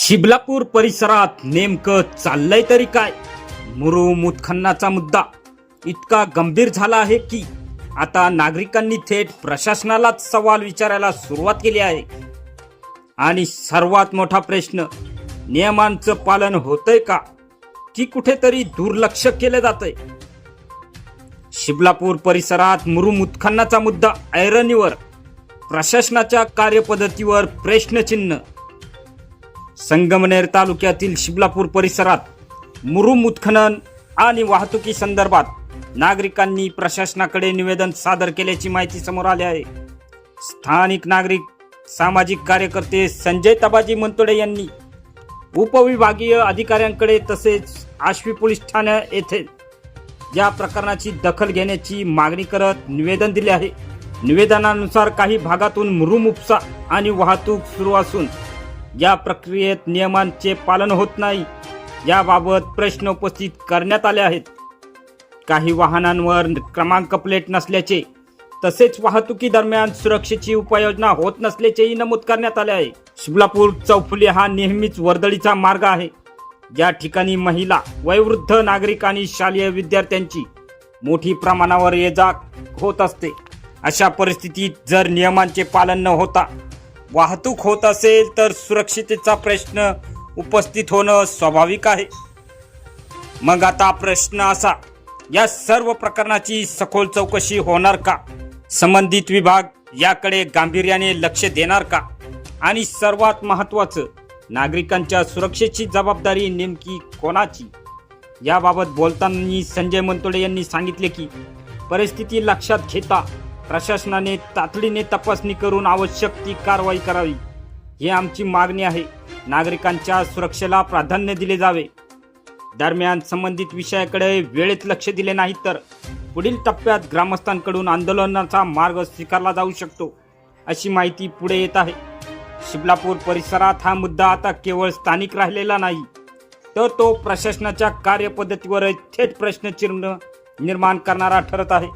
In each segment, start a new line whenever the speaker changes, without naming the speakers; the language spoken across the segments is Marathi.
शिबलापूर परिसरात नेमकं चाललंय तरी काय? मुरुम उत्खननाचा मुद्दा इतका गंभीर झाला आहे की आता नागरिकांनी थेट प्रशासनालाच सवाल विचारायला सुरुवात केली आहे. आणि सर्वात मोठा प्रश्न, नियमांचं पालन होतंय का की कुठेतरी दुर्लक्ष केलं जातंय? शिबलापूर परिसरात मुरुम उत्खननाचा मुद्दा ऐरणीवर, प्रशासनाच्या कार्यपद्धतीवर प्रश्नचिन्ह. संगमनेर तालुक्यातील शिबलापूर परिसरात मुरुम उत्खनन आणि वाहतुकी संदर्भात नागरिकांनी प्रशासनाकडे निवेदन सादर केल्याची माहिती समोर आली आहे. स्थानिक नागरिक सामाजिक कार्यकर्ते संजय तबाजी मंतोडे यांनी उपविभागीय अधिकाऱ्यांकडे तसेच आश्वी पोलीस ठाण्या येथे या प्रकरणाची दखल घेण्याची मागणी करत निवेदन दिले आहे. निवेदनानुसार काही भागातून मुरुम उपसा आणि वाहतूक सुरू असून या प्रक्रियेत नियमांचे पालन होत नाही, याबाबत प्रश्न उपस्थित करण्यात आले आहेत. काही वाहनांवर क्रमांक प्लेट नसल्याचे तसेच वाहतुकी दरम्यान सुरक्षेची उपाययोजना होत नसल्याचेही नमूद करण्यात आले आहे. शिबलापूर चौफुली हा नेहमीच वर्दळीचा मार्ग आहे. या ठिकाणी महिला, वयोवृद्ध नागरिक आणि शालेय विद्यार्थ्यांची मोठी प्रमाणावर ये-जा होत असते. अशा परिस्थितीत जर नियमांचे पालन न होता वाहतूक होत असेल तर सुरक्षिततेचा प्रश्न उपस्थित होणं स्वाभाविक आहे. मग आता प्रश्न असा, या सर्व प्रकरणाची सखोल चौकशी होणार का? संबंधित विभाग याकडे गांभीर्याने लक्ष देणार का? आणि सर्वात महत्त्वाचं, नागरिकांच्या सुरक्षेची जबाबदारी नेमकी कोणाची? याबाबत बोलताना संजय मंतोडे यांनी सांगितले की परिस्थिती लक्षात घेता प्रशासनाने तातडीने तपासणी करून आवश्यक ती कारवाई करावी, ही आमची मागणी आहे. नागरिकांच्या सुरक्षेला प्राधान्य दिले जावे. दरम्यान संबंधित विषयाकडे वेळेत लक्ष दिले नाही तर पुढील टप्प्यात ग्रामस्थांकडून आंदोलनाचा मार्ग स्वीकारला जाऊ शकतो, अशी माहिती पुढे येत आहे. शिबलापूर परिसरात हा मुद्दा आता केवळ स्थानिक राहिलेला नाही, तर तो प्रशासनाच्या कार्यपद्धतीवर थेट प्रश्नचिन्ह निर्माण करणारा ठरत आहे.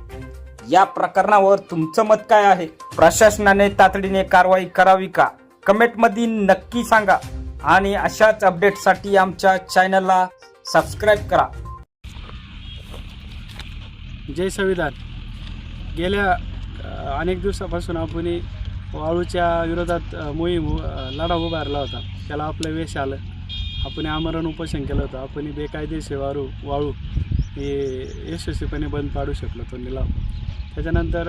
या प्रकरणावर तुमचं मत काय आहे? प्रशासनाने तातडीने कारवाई करावी का? कमेंटमध्ये नक्की सांगा. आणि अशाच अपडेटसाठी आमच्या चॅनलला सबस्क्राईब करा.
जय संविधान. गेल्या अनेक दिवसापासून आपण वाळूच्या विरोधात मोहीम लढा उभारला होता. त्याला आपलं यश आलं. आपण आमरण उपोषण केलं होतं. आपण बेकायदेशीर वाळू हे यशस्वीपणे बंद पाडू शकलो तो निलाव. त्याच्यानंतर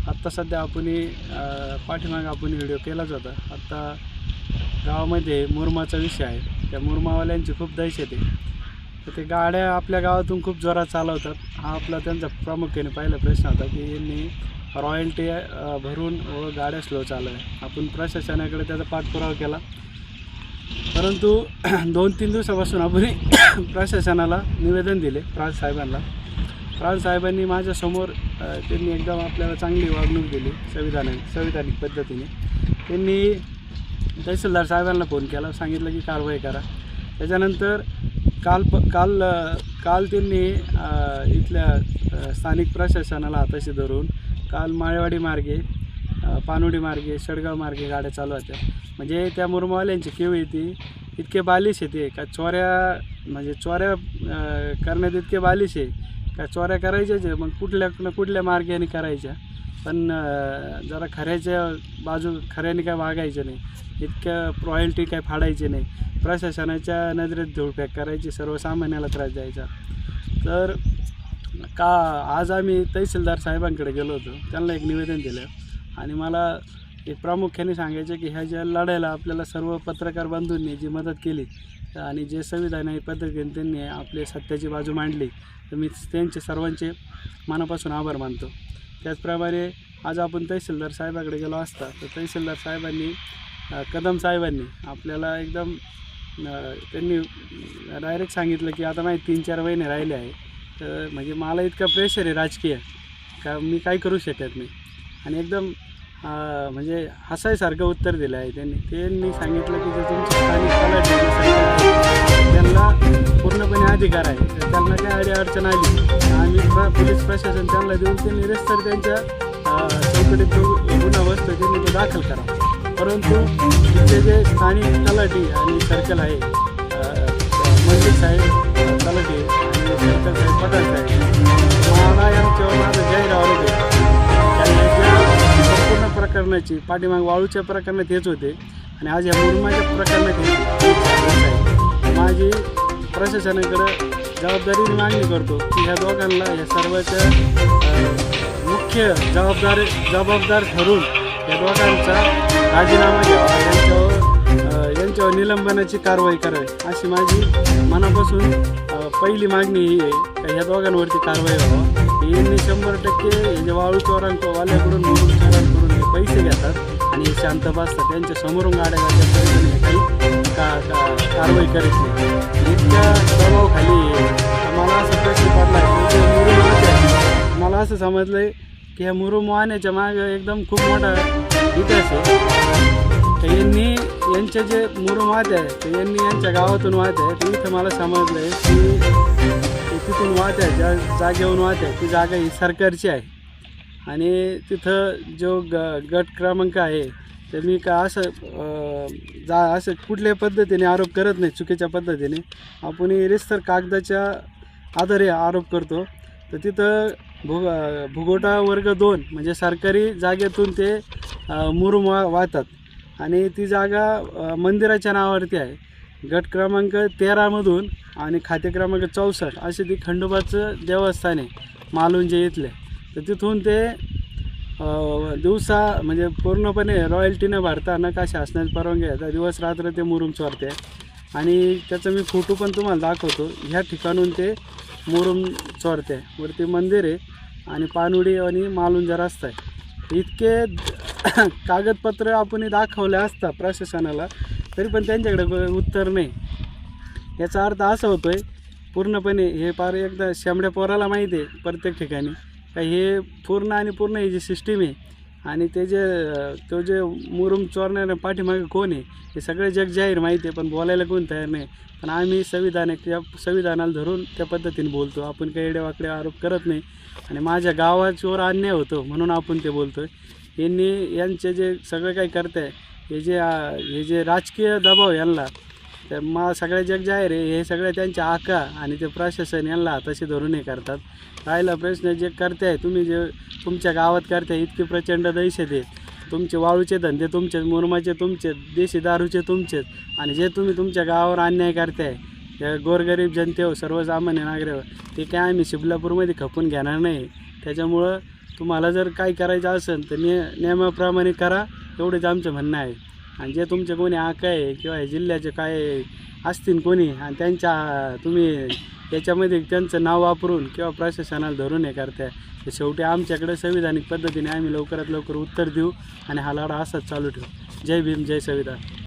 आत्ता सध्या आपण पाठीमागे आपण व्हिडिओ केलाच होता. आत्ता गावामध्ये मुरमाचा विषय आहे. त्या मुरमावाल्यांची खूप दहशत आहे. तर ते गाड्या आपल्या गावातून खूप जोरात चालवतात. हा आपला त्यांचा प्रामुख्याने पहिला प्रश्न होता की यांनी रॉयल्टी भरून व गाड्या स्लो चालवल्या. आपण प्रशासनाकडे त्याचा पाठपुरावा केला, परंतु 2-3 दिवसापासून आपण प्रशासनाला निवेदन दिले. प्रांत साहेबांनी माझ्यासमोर त्यांनी एकदम आपल्याला चांगली वागणूक दिली संविधानिक पद्धतीने. त्यांनी तहसीलदार साहेबांना फोन केला, सांगितलं की कारवाई करा. त्याच्यानंतर काल त्यांनी इथल्या स्थानिक प्रशासनाला हाताशी धरून काल माळेवाडी मार्गे, पानोडी मार्गे, शडगाव मार्गे गाड्या चालू होत्या. म्हणजे त्या मुरमावाल्यांची किव येते इतके बालिश येते का चोऱ्या करण्यात इतके बालिश आहे का चोऱ्या करायच्याच आहे, मग कुठल्या मार्गाने करायच्या, पण जरा खऱ्याने काय वागायचं नाही, इतक्या रॉयल्टी काय फाडायची नाही, प्रशासनाच्या नजरेत धूळफेक करायची, सर्वसामान्याला त्रास द्यायचा. तर आज आम्ही तहसीलदार साहेबांकडे गेलो होतो. त्यांना एक निवेदन दिलं आणि मला एक प्रामुख्याने सांगायचं की ह्या ज्या लढायला आपल्याला सर्व पत्रकार बंधूंनी जी मदत केली आणि जे संविधानिक पद्धतीने त्यांनी आपली सत्याची बाजू मांडली, तर मी त्यांचे सर्वांचे मनापासून आभार मानतो. त्याचप्रमाणे आज आपण तहसीलदार साहेबाकडे गेलो असता तर तहसीलदार साहेबांनी, कदम साहेबांनी आपल्याला एकदम त्यांनी डायरेक्ट सांगितलं की आता माझे 3-4 महिने राहिले आहे, तर म्हणजे मला इतका प्रेशर आहे राजकीय का मी काही करू शकत नाही. आणि एकदम म्हणजे हसायसारखं उत्तर दिलं आहे त्यांनी सांगितलं की जे तुमचे स्थानिक तलाठी त्यांना पूर्णपणे अधिकार आहे, तर त्यांना काय अडचण आली आम्ही पोलीस प्रशासन त्यांना देऊन त्यांनी रस्त्यावर त्यांच्या चौकटीत जो गुन्हा बसतो त्यांनी तो दाखल करा. परंतु तिथले जे स्थानिक तलाठी आणि सर्कल आहे, मंत्री साहेब तलाठी आणि सर्कल साहेब पठाण साहेब, मला यांच्यावर माझं जाहीर आरोप आहे. त्यांनी याच्या संपूर्ण प्रकरणाची पाठीमाग वाळूच्या प्रकरणात हेच होते आणि आज या मुरुमाच्या प्रकरणात हे माझी प्रशासनाकडे जबाबदारीने मागणी करतो की ह्या दोघांना या सर्वांच्या मुख्य जबाबदार ठरून या दोघांचा राजीनामा घ्यावा, यांच्यावर निलंबनाची कारवाई करावी, अशी माझी मनापासून पहिली मागणी ही आहे का ह्या दोघांवरती कारवाई व्हावं. यांनी 100% हे जे वाळू चोरांवाल्याकडून मुरुम चोरांकडून हे पैसे घेतात आणि हे शांत बसतात, त्यांच्या समोरून गाड्या घालतात, काही कारवाई करीत नाही. इतक्या दबावाखाली मला असं प्रश्न पडला आहे, मला असं समजलं आहे की ह्या मुरुम वाहण्याच्या मागं एकदम खूप मोठा इतिहास आहे. तर यांचे जे मुरुम वाहत आहे तर यांनी यांच्या गावातून वाहत आहे. तर इथं मला समजलं आहे की तिथून वाहत आहे, ज्या जागेवरून वाहत आहे ती जागा ही सरकारची आहे आणि तिथं जो गट क्रमांक आहे तर मी का असं कुठल्याही पद्धतीने आरोप करत नाही, चुकीच्या पद्धतीने आपण रिस्तर कागदाच्या आधारे आरोप करतो. तर तिथं भुगोटा वर्ग 2 म्हणजे सरकारी जागेतून ते मुरुम वाहतात आणि ती जागा मंदिराच्या नावावरती आहे. गट क्रमांक 13मधून आणि खाते क्रमांक 64 असे ती खंडोबाचं देवस्थान आहे मालुंजे इथले. तर तिथून ते दिवसा म्हणजे पूर्णपणे रॉयल्टीनं भरताना का शासनाची परवानगी घेतात दिवस रात्र ते मुरुम चोरते आणि त्याचा मी फोटो पण तुम्हाला दाखवतो. ह्या ठिकाणून ते मुरुम चोरते. वरती मंदिर आहे आणि पानुडी आणि मालुंजा रस्ता आहे. इतके कागदपत्र आपण दाखवले असता प्रशासनाला तरी पण त्यांच्याकडे उत्तर नाही. याचा अर्थ असा होतो आहे पूर्णपणे हे पार एकदा शेंबड्या पोराला माहिती आहे प्रत्येक ठिकाणी का हे पूर्ण ही जी सिस्टीम आहे आणि तो जे मुरुम चोरणाऱ्या पाठीमागे कोण आहे हे सगळे जग जाहीर माहिती आहे, पण बोलायला कोण तयार नाही. पण आम्ही संविधानाला धरून त्या पद्धतीने बोलतो. आपण काही एडेवाकडे आरोप करत नाही आणि माझ्या गावाच्यावर अन्याय होतो म्हणून आपण ते बोलतो आहे. यांचे जे सगळं काही करत आहे हे जे राजकीय दबाव यांना तर सगळ्या जग जाहीर आहे, हे सगळे त्यांच्या आका आणि ते प्रशासन यांना हाताशी धरून हे करतात. राहिला प्रश्न जे करते आहे तुम्ही, जे तुमच्या गावात करते इतकी प्रचंड दहशत आहे, तुमचे वाळूचे धंदे तुमचेच, मुरमाचे तुमचेच, देशी दारूचे तुमचेच आणि जे तुम्ही तुमच्या गावावर अन्याय करताय त्या गोरगरीब जनतेवर, सर्वसामान्य नागरिकावर, ते काय आम्ही शिबलापूरमध्ये खपून घेणार नाही. त्याच्यामुळं तुम्हाला जर काय करायचं असेल तर नियमाप्रमाणे करा, एवढंच आमचं म्हणणं आहे. आणि जे तुमचे कोणी आका आहे किंवा हे जिल्ह्याचे काय असतील कोणी आणि तुम्ही याच्यामध्ये त्यांचं नाव वापरून किंवा प्रशासनाला धरून हे करताय तर शेवटी आमच्याकडे संविधानिक पद्धतीने आम्ही लवकरात लवकर उत्तर देऊ आणि हा लढा असाच चालू ठेवू. जय भीम, जय संविधान.